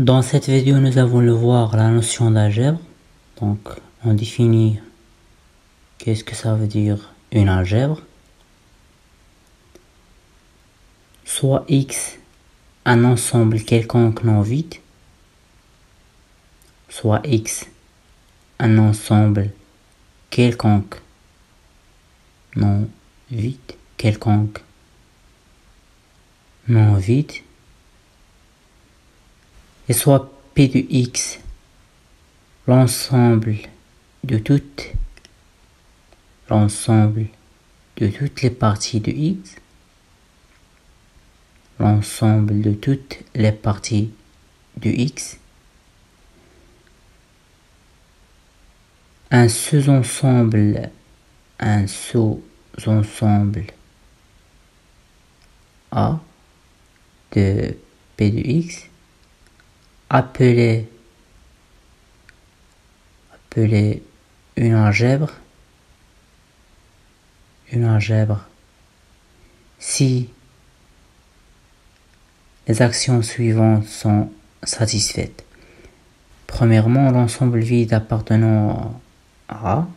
Dans cette vidéo, nous allons le voir la notion d'algèbre. Donc, on définit qu'est-ce que ça veut dire une algèbre. Soit X un ensemble quelconque non vide, soit X un ensemble quelconque non vide, et soit P de X l'ensemble de toutes les parties de X, un sous-ensemble A de P de X appelé une algèbre si les actions suivantes sont satisfaites. Premièrement, l'ensemble vide appartenant à A.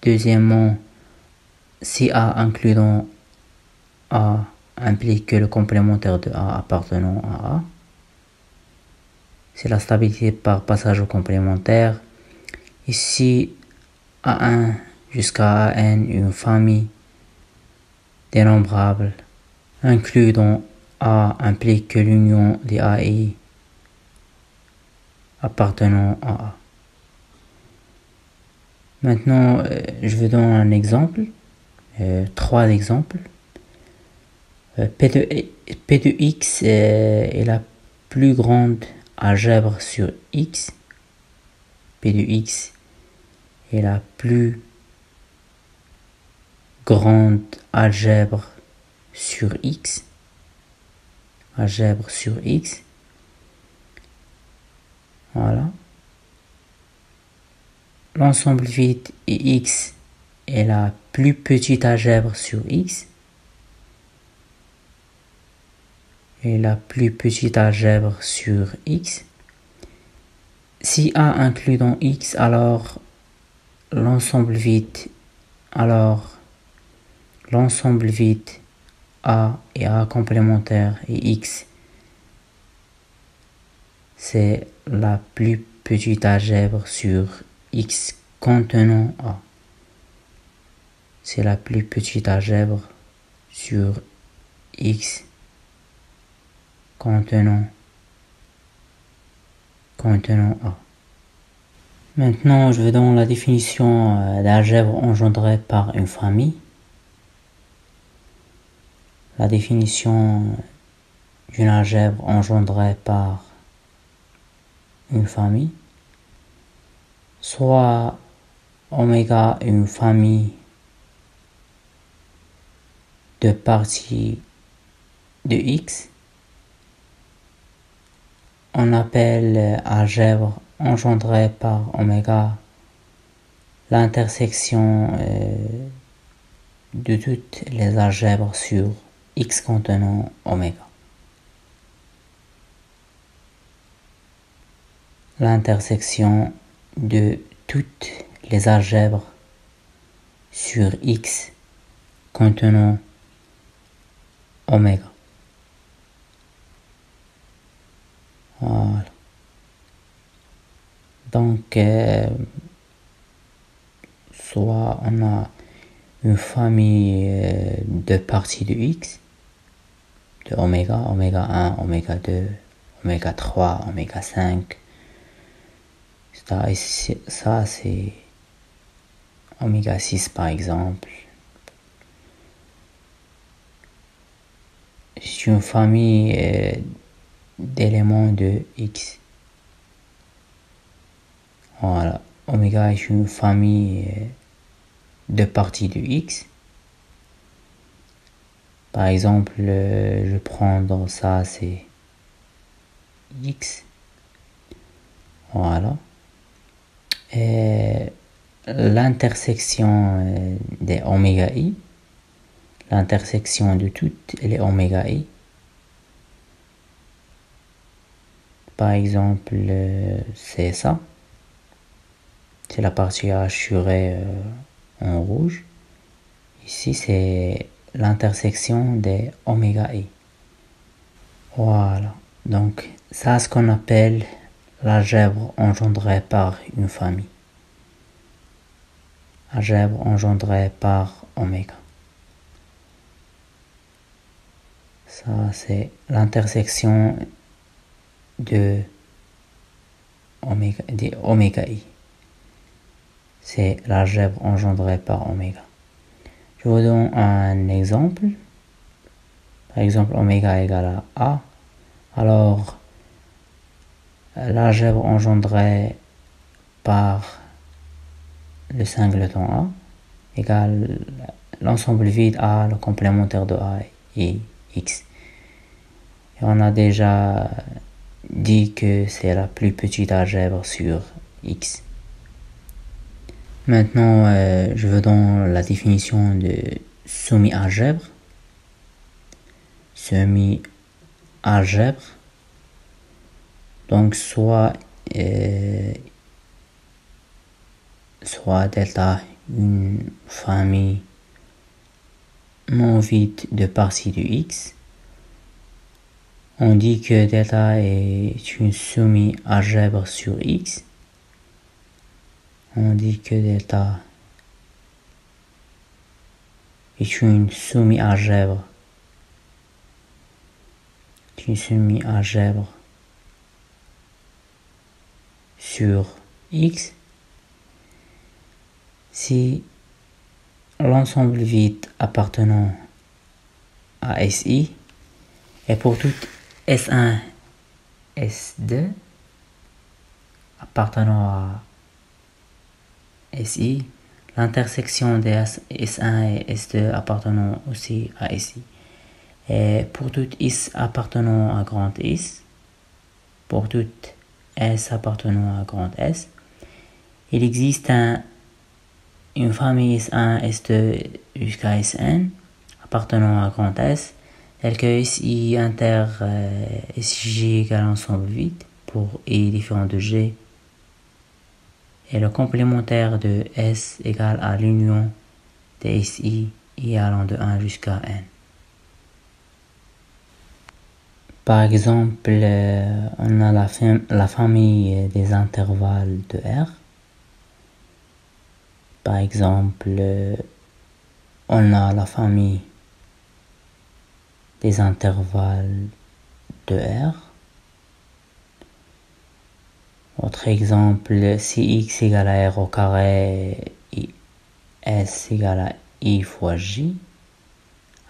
Deuxièmement, si A inclus dans A implique que le complémentaire de A appartenant à A. C'est la stabilité par passage au complémentaire. Ici, A1 jusqu'à AN, une famille dénombrable inclus dans A implique que l'union des AI appartenant à A. Maintenant, je vais donner un exemple, 3 exemples. P de X est la plus grande algèbre sur X. P de X est la plus grande algèbre sur X. Voilà. L'ensemble vide et X est la plus petite algèbre sur X. Si A inclus dans X, alors l'ensemble vide A et A complémentaire et X, c'est la plus petite algèbre sur X contenant A. C'est la plus petite algèbre sur X contenant A. Maintenant, je vais donner la définition d'algèbre engendrée par une famille. La définition d'une algèbre engendrée par une famille. Soit oméga une famille de parties de X. On appelle algèbre engendrée par oméga l'intersection de toutes les algèbres sur X contenant oméga. L'intersection de toutes les algèbres sur X contenant oméga. Voilà. Donc, soit on a une famille de parties de X, de oméga 1, oméga 2, oméga 3, oméga 5. Ça c'est oméga 6 par exemple. C'est une famille d'éléments de X. Voilà. Oméga est une famille de parties de X. Par exemple, je prends dans ça, c'est X. Voilà. Et l'intersection des oméga I, l'intersection de toutes les oméga I, Par exemple, c'est ça. C'est la partie hachurée en rouge. Ici, c'est l'intersection des oméga i. Voilà. Donc, ça, c'est ce qu'on appelle l'algèbre engendrée par une famille. Algèbre engendrée par oméga. Ça, c'est l'intersection des oméga i. C'est l'algèbre engendrée par oméga. Je vous donne un exemple. Par exemple, oméga égale à A. Alors, l'algèbre engendrée par le singleton A égale l'ensemble vide A, le complémentaire de A et X. Et on a déjà dit que c'est la plus petite algèbre sur X. Maintenant, je veux donner la définition de semi-algèbre. Semi-algèbre. Donc, soit delta une famille non vide de partie de X. On dit que delta est une semi-algèbre sur X. On dit que delta est une semi-algèbre sur X si l'ensemble vide appartenant à SI est pour tout S1, S2 appartenant à SI, l'intersection des S1 et S2 appartenant aussi à SI. Et pour tout S appartenant à grand S, pour tout S appartenant à grand S, il existe une famille S1, S2 jusqu'à Sn appartenant à grand S, telle que SI inter SJ égale ensemble vide pour I différent de G, et le complémentaire de S égale à l'union des SI I allant de 1 jusqu'à N. Par exemple, on a la famille des intervalles de R. Par exemple, on a la famille des intervalles de R. Autre exemple, si x égale à R au carré, S égale à I fois J,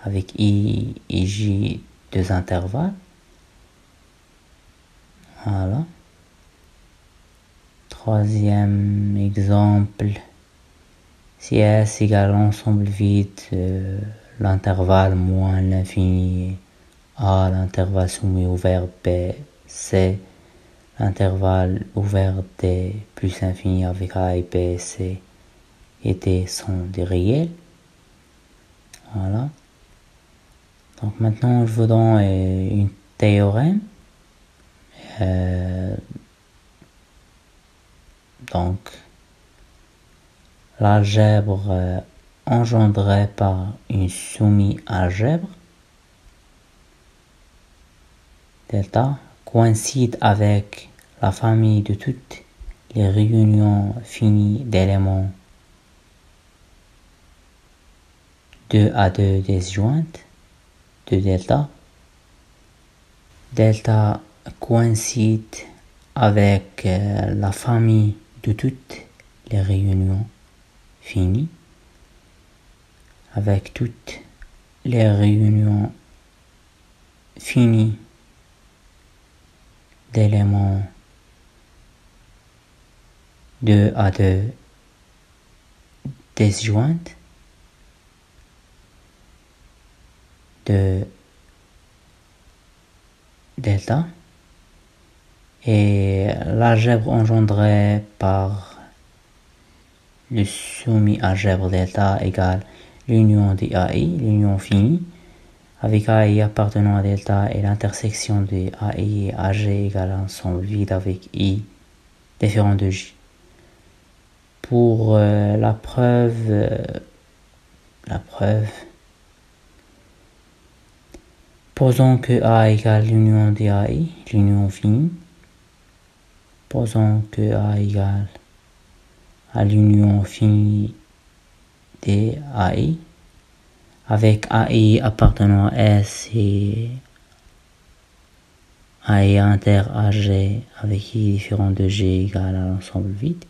avec I et J deux intervalles. Voilà. Troisième exemple, si S égale l'ensemble vide, l'intervalle moins l'infini A, l'intervalle soumis ouvert B, C, l'intervalle ouvert D plus l'infini avec A et B, C et D sont des réels. Voilà. Donc maintenant, je vous donne une théorème. Donc, l'algèbre engendrée par une semi-algèbre delta coïncide avec la famille de toutes les réunions finies d'éléments 2 à 2 disjointes de delta. Delta coïncide avec la famille de toutes les réunions finies, avec toutes les réunions finies d'éléments 2 à 2 disjointes de delta, et l'algèbre engendrée par le semi-algèbre delta égale l'union des AI, l'union finie, avec AI appartenant à delta et l'intersection de AI et AG égale l'ensemble vide avec I différent de J. Pour la preuve, posons que A égale l'union des AI, l'union finie. Posons que A égale à l'union finie des AI, avec AI appartenant à S et AI inter AG avec I différent de G égale à l'ensemble vide.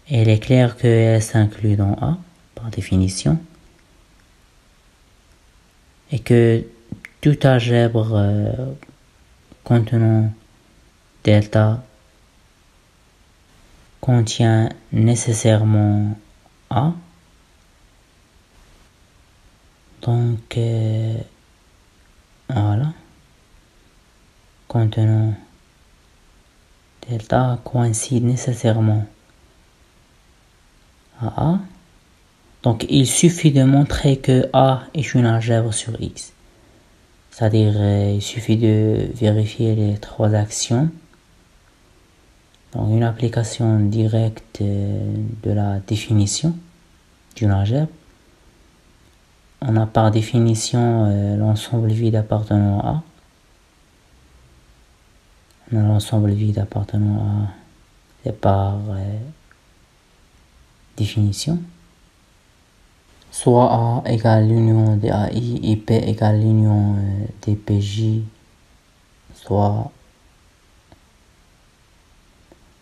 Et il est clair que S inclut dans A, par définition, et que tout algèbre contenant delta contient nécessairement A. Donc, voilà. Contenant delta coïncide nécessairement à A. Donc, il suffit de montrer que A est une algèbre sur X. C'est-à-dire, il suffit de vérifier les trois actions. Donc, une application directe de la définition d'une algèbre. On a par définition l'ensemble vide appartenant à A. On a l'ensemble vide appartenant à A, c'est par définition. Soit A égale l'union des AI et P égale l'union des PJ, soit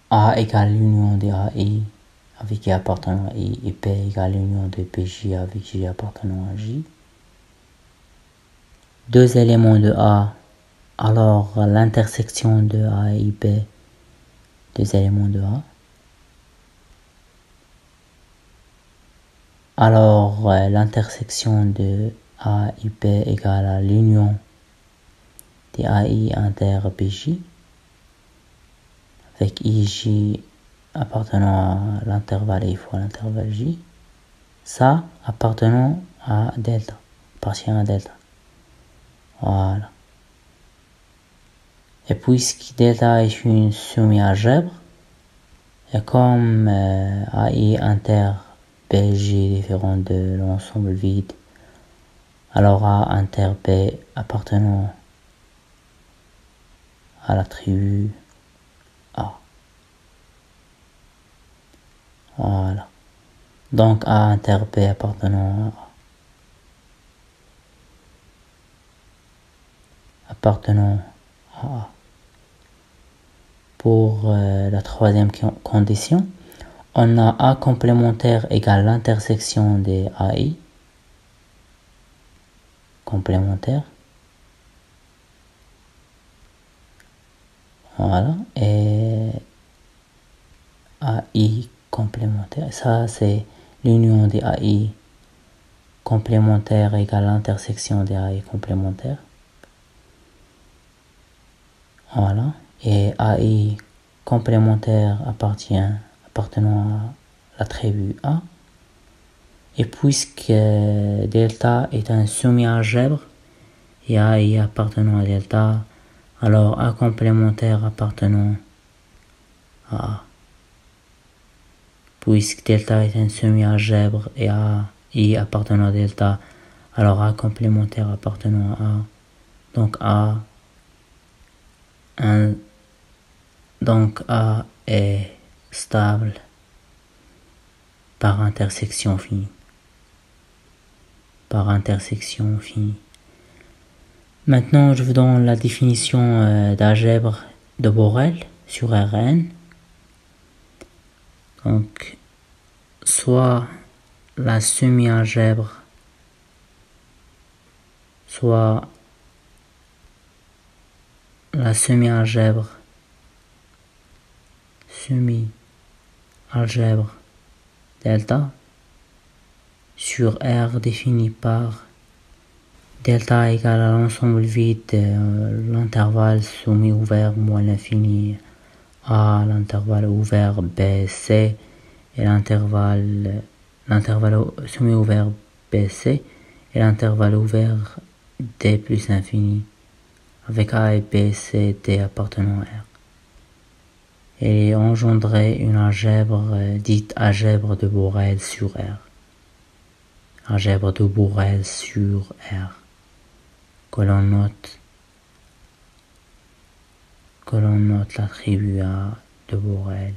A égale l'union des AI avec I appartenant à I et P égale l'union des PJ avec J appartenant à J. Deux éléments de A, alors l'intersection de A et B, deux éléments de A. Alors l'intersection de A et B égale à l'union des AI inter PJ avec IJ appartenant à l'intervalle I fois l'intervalle J, ça appartenant à delta, appartient à delta. Voilà. Et puisque delta est une semi-algèbre, et comme AI inter PJ est différent de l'ensemble vide, alors A inter B appartenant à l'attribut A. Voilà. Donc A inter B appartenant à A. Appartenant à A. Pour la troisième condition, on a A complémentaire égale l'intersection des AI complémentaire. Voilà. Et AI complémentaire. Ça, c'est l'union des AI complémentaires égale l'intersection des AI complémentaires. Voilà. Et AI complémentaire appartenant à l'attribut A. Et puisque delta est un semi-algèbre et AI appartenant à delta, alors A complémentaire appartenant à A. Puisque delta est un semi-algèbre et AI appartenant à delta, alors A complémentaire appartenant à A. Donc A est stable par intersection finie. Maintenant, je vous donne la définition d'algèbre de Borel sur Rn. Donc, soit la semi-algèbre, soit la semi-algèbre delta sur R défini par delta égale à l'ensemble vide de l'intervalle semi-ouvert moins l'infini A, l'intervalle ouvert B, C et l'intervalle semi-ouvert B, C et l'intervalle ouvert D plus infini, avec A et B, C, D appartenant à R. Et engendrer une algèbre dite algèbre de Borel sur R. Algèbre de Borel sur R, que l'on note l'attribut A de Borel